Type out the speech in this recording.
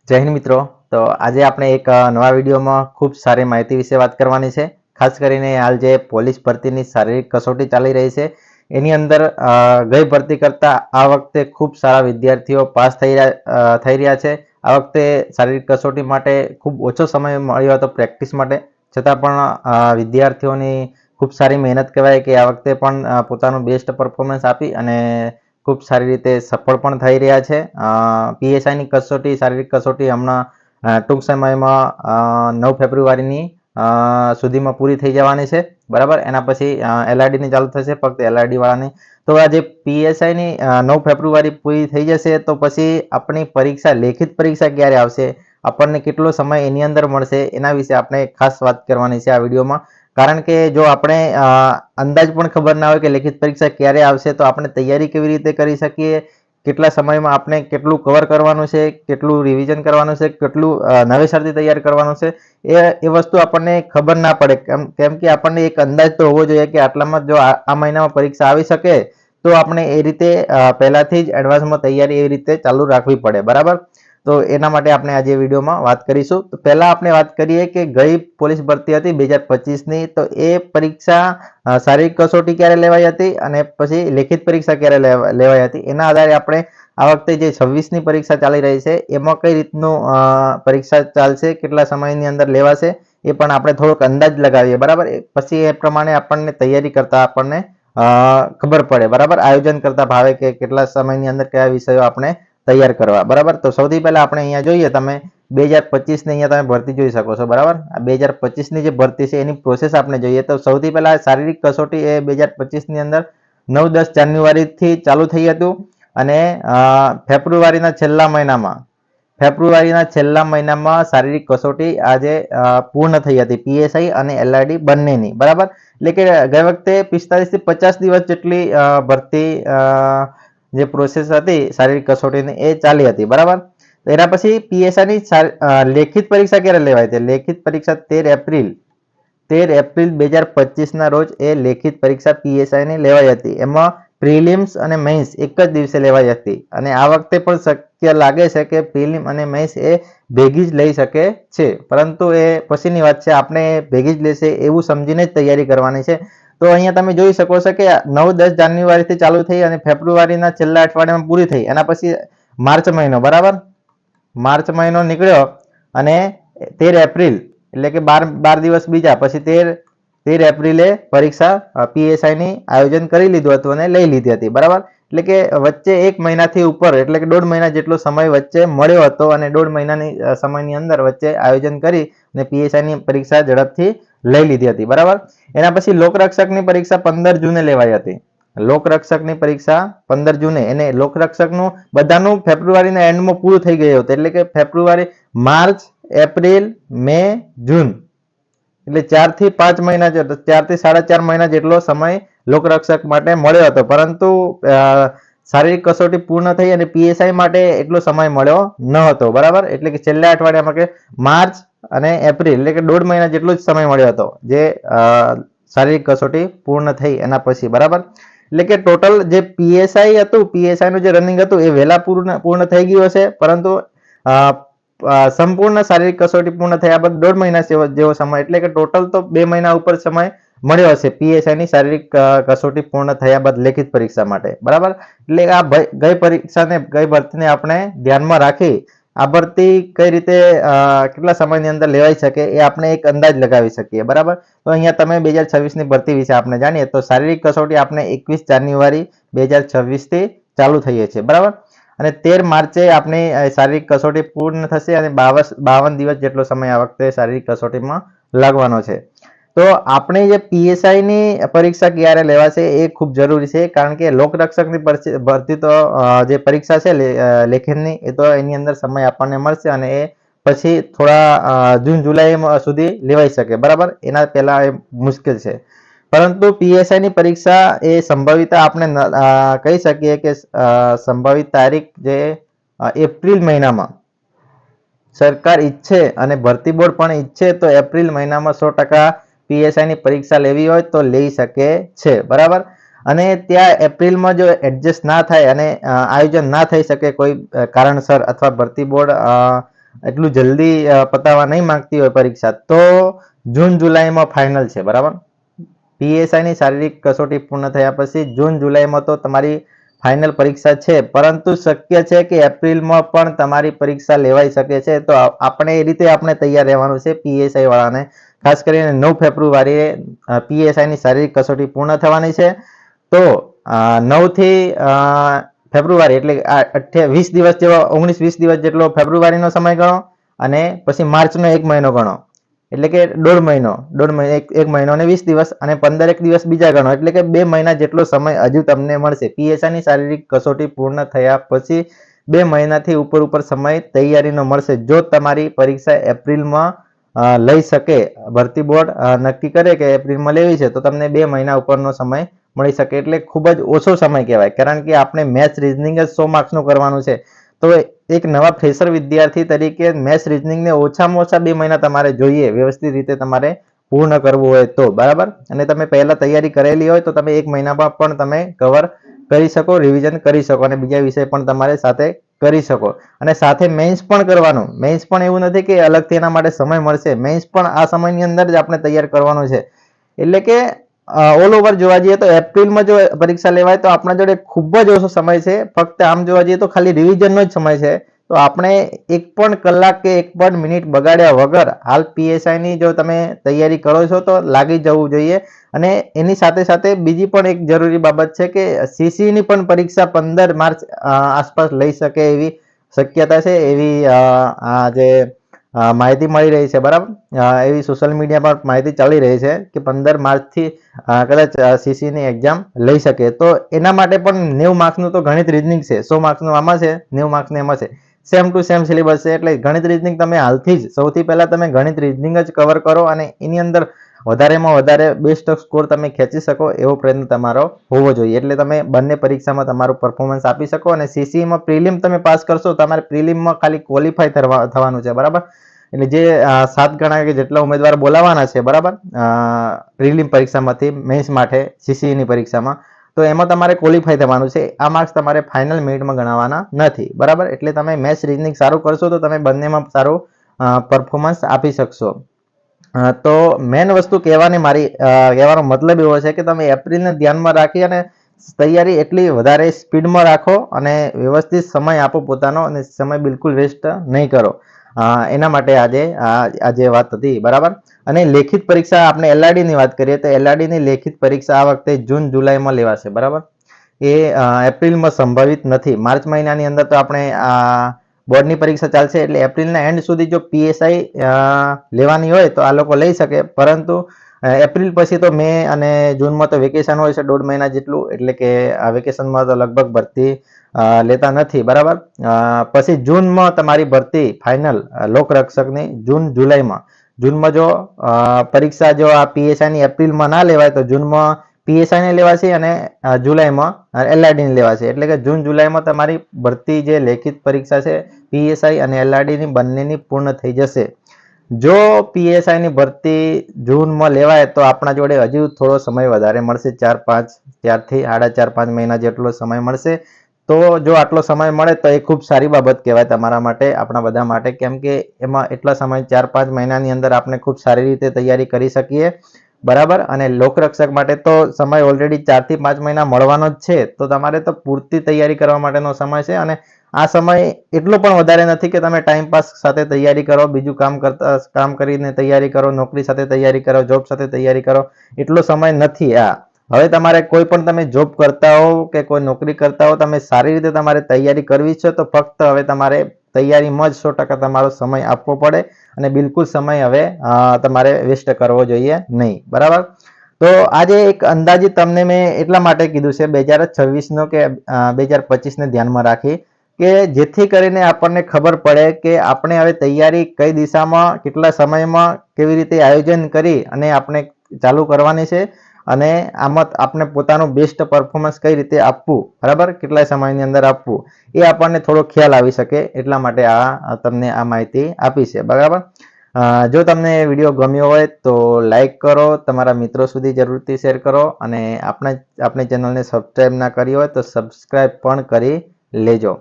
જય હિન્દ મિત્રો। તો આજે આપણે એક નવા વિડીયોમાં ખૂબ સારી માહિતી વિશે વાત કરવાની છે। ખાસ કરીને હાલ જે પોલીસ ભરતીની શારીરિક કસોટી ચાલી રહી છે એની અંદર ગઈ ભરતી કરતા આ વખતે ખૂબ સારા વિદ્યાર્થીઓ પાસ થઈ રહ્યા છે। આ વખતે શારીરિક કસોટી માટે ખૂબ ઓછો સમય મળ્યો હતો પ્રેક્ટિસ માટે, છતાં પણ વિદ્યાર્થીઓની ખૂબ સારી મહેનત કહેવાય કે આ વખતે પણ પોતાનું બેસ્ટ પરફોર્મન્સ આપી અને ખૂબ સારી રીતે સફળ પણ થઈ રહ્યા છે। પીએસઆઈની કસોટી, શારીરિક કસોટી હમણાં ટૂંક સમયમાં 9 ફેબ્રુઆરીની સુધીમાં પૂરી થઈ જવાની છે, બરાબર। એના પછી એલઆરડીની ચાલુ થશે, ફક્ત એલઆરડી વાળાની। તો આ જે પીએસઆઈની 9 ફેબ્રુઆરી પૂરી થઈ જશે તો પછી આપણી પરીક્ષા, લેખિત પરીક્ષા ક્યારે આવશે, આપણને કેટલો સમય એની અંદર મળશે, એના વિશે આપણે ખાસ વાત કરવાની છે આ વિડીયોમાં। કારણ કે જો આપણે અંદાજ પણ ખબર ના હોય કે લેખિત પરીક્ષા ક્યારે આવશે તો આપણે તૈયારી કેવી રીતે કરી શકીએ, કેટલા સમયમાં આપણે કેટલું કવર કરવાનું છે, કેટલું રિવિઝન કરવાનું છે, કેટલું નવેસરથી તૈયાર કરવાનું છે, એ વસ્તુ આપણને ખબર ના પડે। કેમ કે આપણને એક અંદાજ તો હોવો જોઈએ કે આટલામાં જો આ મહિનામાં પરીક્ષા આવી શકે તો આપણે એ રીતે પહેલાથી જ એડવાન્સમાં તૈયારી એવી રીતે ચાલુ રાખવી પડે, બરાબર। તો એના માટે આપણે આજે વિડીયોમાં વાત કરીશું। તો પહેલા આપણે વાત કરીએ કે ગઈ પોલીસ ભરતી હતી 2025ની, તો એ પરીક્ષા શારીરિક કસોટી ક્યારે લેવાઈ હતી અને પછી લેખિત પરીક્ષા ક્યારે લેવાઈ હતી, એના આધારે આપણે આ વખતે જે 26ની પરીક્ષા ચાલી રહી છે એમાં કઈ રીતનું પરીક્ષા ચાલશે, કેટલા સમયની અંદર લેવાશે, એ પણ આપણે થોડોક અંદાજ લગાવીએ, બરાબર। પછી એ પ્રમાણે આપણને તૈયારી કરતા આપણને ખબર પડે, બરાબર। આયોજન કરતા ભાવે કે કેટલા સમયની અંદર કયા વિષયો આપણે તૈયાર કરવા, બરાબર। તો સૌથી પહેલા આપણે અહીંયા જોઈએ, તમે 2025ની અહીંયા તમે ભરતી જોઈ શકો છો, બરાબર। આ 2025ની જે ભરતી છે એની પ્રોસેસ આપણે જોઈએ તો સૌથી પહેલા શારીરિક કસોટી એ 2025ની અંદર 9-10 જાન્યુઆરીથી ચાલુ થઈ હતું અને ફેબ્રુઆરીના છેલ્લા મહિનામાં શારીરિક કસોટી આજે પૂર્ણ થઈ હતી, પીએસઆઈ અને એલઆરડી બંનેની, બરાબર। એટલે કે ગઈ વખતે 45 થી 50 દિવસ જેટલી ભરતી જે પ્રોસેસ હતી શારીરિક કસોટીની એ ચાલી હતી, બરાબર। એના પછી પીએસઆઈની લેખિત પરીક્ષા ક્યારે લેવાય હતી? લેખિત પરીક્ષા 13 એપ્રિલ 2025ના રોજ એ લેખિત પરીક્ષા પીએસઆઈની લેવાઈ હતી। એમાં પ્રિલિમ્સ અને મેઇન્સ એક જ દિવસે લેવાઈ હતી અને આ વખતે પણ શક્ય લાગે છે કે પ્રિલિમ અને મેઇન્સ એ ભેગી જ લઈ શકે છે, પરંતુ એ પછીની વાત છે। આપણે ભેગી જ લેશે એવું સમજીને જ તૈયારી કરવાની છે। તો અહીંયા તમે જોઈ શકો છો કે 9-10 જાન્યુઆરીથી ચાલુ થઈ અને ફેબ્રુઆરીના છેલ્લા અઠવાડિયામાં પૂરી થઈ, એના પછી માર્ચ મહિનો, બરાબર। માર્ચ મહિનો નીકળ્યો અને 13 એપ્રિલ એટલે કે 12 દિવસ બીજા પછી 13 એપ્રિલે પરીક્ષા પીએસઆઈની આયોજન કરી લીધું હતું અને લઈ લીધી હતી, બરાબર। એટલે કે વચ્ચે 1 મહિનાથી ઉપર એટલે કે 1.5 મહિના જેટલો સમય વચ્ચે મળ્યો હતો અને 1.5 મહિનાની સમયની અંદર વચ્ચે આયોજન કરી અને પીએસઆઈની પરીક્ષા ઝડપથી લઈ લીધી હતી, બરાબર। એના પછી લોકરક્ષકની પરીક્ષા 15 જૂને લેવાઈ હતી। લોકરક્ષકની પરીક્ષા 15 જૂને, એને લોકરક્ષકનું બધાનું ફેબ્રુઆરીના એન્ડમાં પૂરું થઈ ગયું હતું, એટલે કે ફેબ્રુઆરી, માર્ચ, એપ્રિલ, મે, જૂન એટલે 4 થી 5 મહિના, 4 થી 4.5 મહિના જેટલો સમય લોકરક્ષક માટે મળ્યો હતો, પરંતુ શારીરિક કસોટી પૂર્ણ થઈ અને પીએસઆઈ માટે એટલો સમય મળ્યો ન હતો, બરાબર। એટલે કે છેલ્લા અઠવાડિયામાં કે માર્ચ અને એપ્રિલ એટલે કે 1.5 મહિના જેટલો જ સમય મળ્યો હતો જે શારીરિક કસોટી પૂર્ણ થઈ એના પછી, બરાબર। એટલે કે ટોટલ જે પીએસઆઈ હતું, પીએસઆઈનું જે રનિંગ હતું એ વહેલા પૂર્ણ થઈ ગયું હશે, પરંતુ સંપૂર્ણ શારીરિક કસોટી પૂર્ણ થયા બાદ 1.5 મહિના જેવો સમય એટલે કે ટોટલ તો 2 મહિના ઉપર સમય મળ્યો હશે પીએસઆઈની શારીરિક કસોટી પૂર્ણ થયા બાદ લેખિત પરીક્ષા માટે, બરાબર। એટલે આ ગઈ પરીક્ષાને, ગઈ ભરતીને આપણે ધ્યાનમાં રાખી આ ભરતી કઈ રીતે કેટલા સમયની અંદર લેવાઈ શકે એ આપણે એક અંદાજ લગાવી શકીએ, બરાબર। તો અહીંયા તમે 2026ની ભરતી વિશે આપણે જાણીએ તો શારીરિક કસોટી આપણે 21 જાન્યુઆરી 2026થી ચાલુ થઈએ છીએ, બરાબર। અને 13 માર્ચે આપણી શારીરિક કસોટી પૂર્ણ થશે અને 52 દિવસ જેટલો સમય આ વખતે શારીરિક કસોટીમાં લાગવાનો છે। તો આપણે જે પીએસઆઈની પરીક્ષા ક્યારે લેવાશે એ ખૂબ જરૂરી છે, કારણ કે લોકરક્ષકની ભરતી તો જે પરીક્ષા છે લેખિતની એ તો એની અંદર સમય આપણને મળશે અને એ પછી થોડા જૂન જુલાઈ સુધી લેવાઈ શકે, બરાબર। એના પહેલા એ મુશ્કેલ છે, પરંતુ પીએસઆઈની પરીક્ષા એ સંભવિત આપણે કહી શકીએ કે સંભવિત તારીખ જે એપ્રિલ મહિનામાં સરકાર ઈચ્છે અને ભરતી બોર્ડ પણ ઈચ્છે તો એપ્રિલ મહિનામાં 100% પીએસઆઈની પરીક્ષા લેવી હોય તો લઈ શકે છે, બરાબર। અને ત્યાં એપ્રિલમાં જો એડજસ્ટ ના થાય અને આયોજન ના થઈ શકે કોઈ કારણસર અથવા ભરતી બોર્ડ એટલું જલ્દી પતાવવા નહીં માંગતી હોય પરીક્ષા, તો જૂન જુલાઈમાં ફાઇનલ છે, બરાબર. પીએસઆઈની શારીરિક કસોટી પૂર્ણ થયા પછી જૂન જુલાઈમાં તો તમારી ફાઇનલ પરીક્ષા છે, પરંતુ શક્ય છે કે એપ્રિલમાં પણ તમારી પરીક્ષા લેવાઈ શકે છે. તો આપણે એ રીતે આપણે તૈયાર રહેવાનું છે. પીએસઆઈ વાળાને ખાસ કરીને 9 ફેબ્રુઆરીએ પીએસઆઈની શારીરિક કસોટી પૂર્ણ થવાની છે. તો 9 થી ફેબ્રુઆરી એટલે 20 દિવસ જેવો 19-20 દિવસ જેટલો ફેબ્રુઆરીનો સમય ગણો, અને પછી માર્ચનો 1 મહિનો ગણો, એટલે કે દોઢ મહિનો એક મહિનો અને 20 દિવસ, અને 15 દિવસ બીજા ગણો, એટલે કે 2 મહિના જેટલો સમય હજુ તમને મળશે. પીએસઆઈની શારીરિક કસોટી પૂર્ણ થયા પછી 2 મહિનાથી ઉપર સમય તૈયારીનો મળશે. જો તમારી પરીક્ષા એપ્રિલમાં લઈ શકે, ભરતી બોર્ડ નક્કી કરે કે એપ્રિલમાં લેવી છે, તો તમને 2 મહિના ઉપરનો સમય મળી શકે, એટલે ખૂબ જ ઓછો સમય કહેવાય. કારણ કે આપણે મેથ્સ રીઝનિંગ જ 100 માર્ક્સનું કરવાનું છે. તો એક નવા ફ્રેશર વિદ્યાર્થી તરીકે મેથ્સ રીઝનિંગને ઓછામાં ઓછા 2 મહિના તમારે જોઈએ, વ્યવસ્થિત રીતે તમારે પૂર્ણ કરવું હોય તો, બરાબર. અને તમે પહેલા તૈયારી કરેલી હોય તો તમે 1 મહિનામાં પણ તમે કવર કરી શકો, રિવિઝન કરી શકો, અને બીજા વિષય પણ તમારે સાથે કરી શકો. અને સાથે મેન્સ પણ કરવાનું. મેન્સ પણ એવું નથી કે અલગથી એના માટે સમય મળશે. મેન્સ પણ આ સમયની અંદર જ આપણે તૈયાર કરવાનું છે. એટલે કે ઓલ ઓવર જોવા જઈએ તો એપ્રિલમાં જો પરીક્ષા લેવાય તો આપણા જોડે ખૂબ જ ઓછો સમય છે. ફક્ત આમ જોવા જઈએ તો ખાલી રિવિઝનનો જ સમય છે. તો આપણે 1 પણ કલાક કે 1 પણ મિનિટ બગાડ્યા વગર હાલ પીએસઆઈની જો તમે તૈયારી કરો છો તો લાગી જવું જોઈએ. અને એની સાથે સાથે બીજી પણ એક જરૂરી બાબત છે કે સીસીની પણ પરીક્ષા 15 માર્ચ આસપાસ લઈ શકે એવી શક્યતા છે. એવી આ જે માહિતી મળી રહી છે, બરાબર. એવી સોશિયલ મીડિયા પર માહિતી ચાલી રહી છે કે 15 માર્ચથી કદાચ સીસીની એક્ઝામ લઈ શકે. તો એના માટે પણ 90 માર્ક્સનું તો ગણિત રીઝનિંગ છે, 100 માર્ક્સનું આમાં છે, 90 માર્ક્સનું એમાં છે. સેમ ટુ સેમ સિલેબસ છે. એટલે ગણિત રીઝનિંગ તમે હાલથી જ સૌથી પહેલા તમે ગણિત રીઝનિંગ જ કવર કરો, અને એની અંદર વધારેમાં વધારે બેસ્ટ સ્કોર તમે ખેંચી શકો એવો પ્રયત્ન તમારો હોવો જોઈએ. એટલે તમે બંને પરીક્ષામાં તમારું પરફોર્મન્સ આપી શકો. અને સીસીમાં પ્રિલિમ તમે પાસ કરશો, તમારે પ્રિલિમમાં ખાલી ક્વોલિફાય થવાનું છે, બરાબર. એટલે જે 7 ગણા કે જેટલા ઉમેદવાર બોલાવાના છે, બરાબર, પ્રિલિમ પરીક્ષામાંથી મેન્સ માટે સીસીની પરીક્ષામાં, તો એમાં તમારે ક્વોલિફાય થવાનું છે. આ માર્ક્સ તમારે ફાઇનલ મેરિટમાં ગણાવવાના નથી, બરાબર. એટલે તમે મેથ્સ રીઝનિંગ સારું કરશો તો તમે બંનેમાં સારું પરફોર્મન્સ આપી શકશો. તો મેન વસ્તુ કહેવાનો મતલબ એવો છે કે તમે એપ્રિલને ધ્યાનમાં રાખી અને તૈયારી એટલી વધારે સ્પીડમાં રાખો અને વ્યવસ્થિત સમય આપો પોતાનો, અને સમય બિલકુલ વેસ્ટ નહીં કરો. એના માટે આજે વાત હતી, બરાબર. અને લેખિત પરીક્ષા આપણે એલઆરડીની વાત કરીએ તો એલઆરડીની લેખિત પરીક્ષા આ વખતે જૂન જુલાઈમાં લેવાશે, બરાબર. એ એપ્રિલમાં સંભવિત નથી. માર્ચ મહિનાની અંદર તો આપણે બોર્ડની પરીક્ષા ચાલશે, એટલે એપ્રિલના એન્ડ સુધી જો પીએસઆઈ લેવાની હોય તો આ લોકો લઈ શકે. પરંતુ એપ્રિલ પછી તો મે અને જૂનમાં તો વેકેશન હોય છે 1.5 મહિના જેટલું, એટલે કે આ વેકેશનમાં તો લગભગ ભરતી લેતા નથી, બરાબર. પછી જૂનમાં તમારી ભરતી ફાઇનલ લોકરક્ષકની જૂનમાં જો પરીક્ષા જો આ પીએસઆઈની એપ્રિલમાં ના લેવાય તો જૂનમાં પીએસઆઈને લેવાશે, અને જુલાઈમાં એલઆરડીની લેવાશે. એટલે કે જૂન જુલાઈમાં તમારી ભરતી જે લેખિત પરીક્ષા છે પીએસઆઈ અને એલઆરડીની બંનેની પૂર્ણ થઈ જશે. જો પીએસઆઈની ભરતી જૂનમાં લેવાય તો આપણા જોડે હજુ થોડો સમય વધારે મળશે, 4-5 4.5 મહિના જેટલો સમય મળશે. તો જો આટલો સમય મળે તો એ ખૂબ સારી બાબત કહેવાય તમારા માટે, આપણા બધા માટે. કેમ કે એમાં એટલા સમય 4-5 મહિનાની અંદર આપણે ખૂબ સારી રીતે તૈયારી કરી શકીએ, બરાબર. અને લોકરક્ષક માટે તો સમય ઓલરેડી 4 થી 5 મહિના મળવાનો જ છે. તો તમારે તો પૂરતી તૈયારી કરવા માટેનો સમય છે. અને આ સમય એટલો પણ વધારે નથી કે તમે ટાઈમપાસ સાથે તૈયારી કરો, બીજું કામ કરીને તૈયારી કરો, નોકરી સાથે તૈયારી કરો, જોબ સાથે તૈયારી કરો, એટલો સમય નથી આ. હવે તમારે કોઈ પણ તમે જોબ કરતા હો કે કોઈ નોકરી કરતા હો, તમે સારી રીતે તમારે તૈયારી કરવી છે તો ફક્ત હવે તમારે તૈયારીમાં જ 100% તમારો સમય આપવો પડે, અને બિલકુલ સમય હવે તમારે વેસ્ટ કરવો જોઈએ નહીં, બરાબર. તો આજે એક અંદાજિત તમને મેં એટલા માટે કીધું છે 2026નો કે 2025ને ધ્યાનમાં રાખી, કે જેથી કરીને આપણને ખબર પડે કે આપણે હવે તૈયારી કઈ દિશામાં, કેટલા સમયમાં, કેવી રીતે આયોજન કરી અને આપણે ચાલુ કરવાની છે, અને આમાં આપણે પોતાનું બેસ્ટ પરફોર્મન્સ કઈ રીતે આપવું, બરાબર, કેટલા સમયની અંદર આપવું, એ આપણને થોડો ખ્યાલ આવી શકે એટલા માટે તમને આ માહિતી આપી છે, બરાબર. જો તમને વિડીયો ગમ્યો હોય તો લાઈક કરો, તમારા મિત્રો સુધી જરૂરથી શેર કરો, અને આપણી ચેનલને સબસ્ક્રાઈબ ના કરી હોય તો સબસ્ક્રાઈબ પણ કરી લેજો.